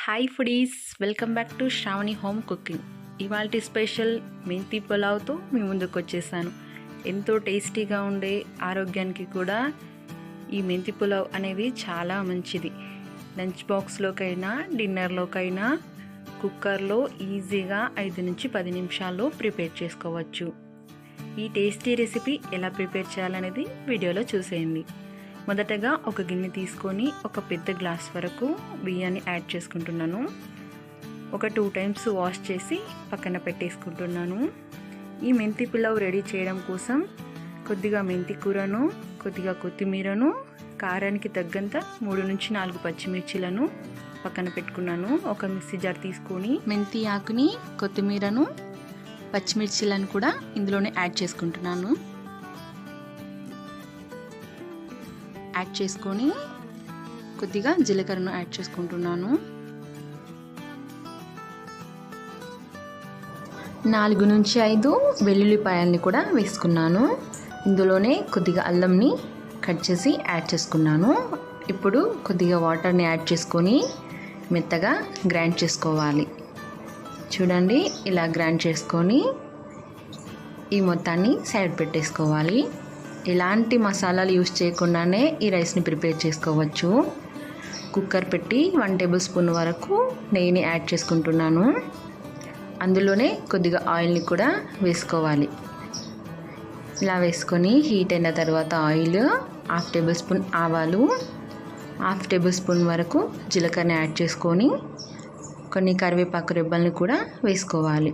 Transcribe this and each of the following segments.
Hi foodies, welcome back to Shravani home cooking. ఇవాల్టి special మెంతి పులావ్తో మీ ముందుకు వచ్చేసాను. ఎంతో టేస్టీగా ఉండే, ఆరోగ్యానికి కూడా ఈ మెంతి పులావ్ అనేది చాలా మంచిది. లంచ్ బాక్స్లోకైనా డిన్నర్లోకైనా కుక్కర్లో ఈజీగా 5 నుంచి 10 నిమిషాల్లో ప్రిపేర్ చేసుకోవచ్చు. ఈ టేస్టీ రెసిపీ ఎలా ప్రిపేర్ చేయాలనేది వీడియోలో చూసేయండి. మొదటగా ఒక గిన్నె తీసుకొని ఒక పెద్ద గ్లాస్ వరకు బియ్యాన్ని యాడ్ చేసుకుంటున్నాను. ఒక 2 టైమ్స్ వాష్ చేసి పక్కన పెట్టేసుకుంటున్నాను. ఈ మెంతి పులావ్ రెడీ చేయడం కోసం కొద్దిగా మెంతి కూరను, కొద్దిగా కొత్తిమీరను, కారానికి తగ్గంత 3 నుంచి 4 పచ్చిమిర్చిలను పక్కన పెట్టుకున్నాను. ఒక మిక్సీ జార్ తీసుకొని మెంతి ఆకుని, కొత్తిమీరను, పచ్చిమిర్చిలను కూడా ఇందులోనే యాడ్ చేసుకుంటున్నాను. యాడ్ చేసుకొని కొద్దిగా జీలకర్రను యాడ్ చేసుకుంటున్నాను. 4 నుంచి 5 వెల్లుల్లిపాయల్ని కూడా వేసుకున్నాను. ఇందులోనే కొద్దిగా అల్లంని కట్ చేసి యాడ్ చేసుకున్నాను. ఇప్పుడు కొద్దిగా వాటర్ని యాడ్ చేసుకొని మెత్తగా గ్రైండ్ చేసుకోవాలి. చూడండి, ఇలా గ్రైండ్ చేసుకొని ఈ మొత్తాన్ని సైడ్ పెట్టేసుకోవాలి. ఎలాంటి మసాలాలు యూస్ చేయకుండానే ఈ రైస్ని ప్రిపేర్ చేసుకోవచ్చు. కుక్కర్ పెట్టి 1 టేబుల్ స్పూన్ వరకు నెయ్యిని యాడ్ చేసుకుంటున్నాను. అందులోనే కొద్దిగా ఆయిల్ని కూడా వేసుకోవాలి. ఇలా వేసుకొని హీట్ అయిన తర్వాత ఆయిల్, 1/2 టేబుల్ స్పూన్ ఆవాలు, 1/2 టేబుల్ స్పూన్ వరకు జీలకర్రని యాడ్ చేసుకొని కొన్ని కరివేపాకు రెబ్బల్ని కూడా వేసుకోవాలి.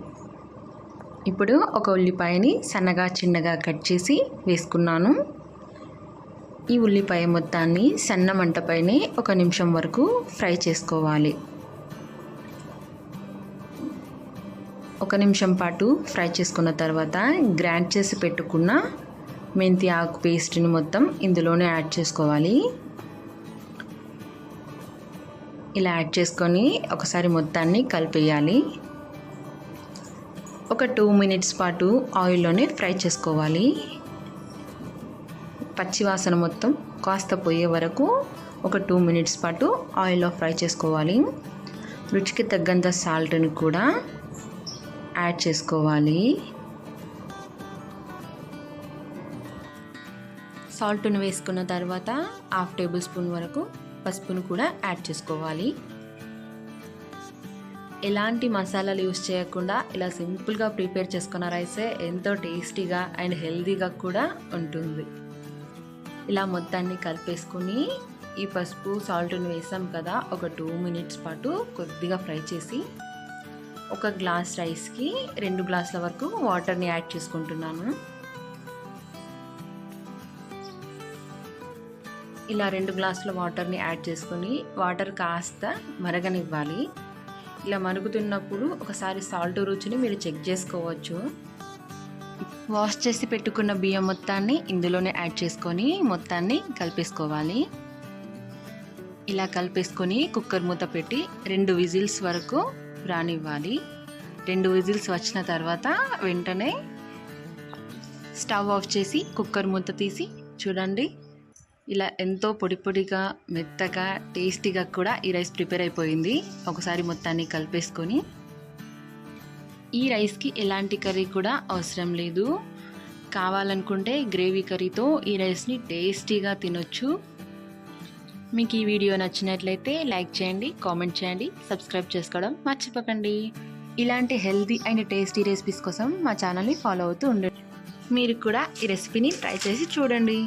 ఇప్పుడు ఒక ఉల్లిపాయని సన్నగా చిన్నగా కట్ చేసి వేసుకున్నాను. ఈ ఉల్లిపాయ మొత్తాన్ని సన్న మంటపైనే 1 నిమిషం వరకు ఫ్రై చేసుకోవాలి. 1 నిమిషం పాటు ఫ్రై చేసుకున్న తర్వాత గ్రైండ్ చేసి పెట్టుకున్న మెంతి ఆకు పేస్ట్ని మొత్తం ఇందులోనే యాడ్ చేసుకోవాలి. ఇలా యాడ్ చేసుకొని ఒకసారి మొత్తాన్ని కలిపేయాలి. ఒక 2 మినిట్స్ పాటు ఆయిల్లోనే ఫ్రై చేసుకోవాలి. పచ్చివాసన మొత్తం కాస్త పోయే వరకు ఒక 2 మినిట్స్ పాటు ఆయిల్లో ఫ్రై చేసుకోవాలి. రుచికి తగ్గంత సాల్ట్ని కూడా యాడ్ చేసుకోవాలి. సాల్ట్ని వేసుకున్న తర్వాత 1/2 టేబుల్ స్పూన్ వరకు పసుపును కూడా యాడ్ చేసుకోవాలి. ఎలాంటి మసాలాలు యూస్ చేయకుండా ఇలా సింపుల్గా ప్రిపేర్ చేసుకున్న రైసే ఎంతో టేస్టీగా అండ్ హెల్తీగా కూడా ఉంటుంది. ఇలా మొత్తాన్ని కలిపేసుకొని ఈ పసుపు సాల్ట్ని వేసాం కదా, ఒక 2 మినిట్స్ పాటు కొద్దిగా ఫ్రై చేసి ఒక గ్లాస్ రైస్కి 2 గ్లాసుల వరకు వాటర్ని యాడ్ చేసుకుంటున్నాను. ఇలా 2 గ్లాసుల వాటర్ని యాడ్ చేసుకొని వాటర్ కాస్త మరగనివ్వాలి. ఇలా మరుగుతున్నప్పుడు ఒకసారి సాల్ట్ రుచిని మీరు చెక్ చేసుకోవచ్చు. వాష్ చేసి పెట్టుకున్న బియ్యం మొత్తాన్ని ఇందులోనే యాడ్ చేసుకొని మొత్తాన్ని కలిపేసుకోవాలి. ఇలా కలిపేసుకొని కుక్కర్ మూత పెట్టి 2 విజిల్స్ వరకు రానివ్వాలి. 2 విజిల్స్ వచ్చిన తర్వాత వెంటనే స్టవ్ ఆఫ్ చేసి కుక్కర్ మూత తీసి చూడండి, ఇలా ఎంతో పొడి పొడిగా, మెత్తగా, టేస్టీగా కూడా ఈ రైస్ ప్రిపేర్ అయిపోయింది. ఒకసారి మొత్తాన్ని కలిపేసుకొని ఈ రైస్కి ఎలాంటి కర్రీ కూడా అవసరం లేదు. కావాలనుకుంటే గ్రేవీ కర్రీతో ఈ రైస్ని టేస్టీగా తినొచ్చు. మీకు ఈ వీడియో నచ్చినట్లయితే లైక్ చేయండి, కామెంట్ చేయండి, సబ్స్క్రైబ్ చేసుకోవడం మర్చిపోకండి. ఇలాంటి హెల్తీ అండ్ టేస్టీ రెసిపీస్ కోసం మా ఛానల్ని ఫాలో అవుతూ ఉండండి. మీరు కూడా ఈ రెసిపీని ట్రై చేసి చూడండి.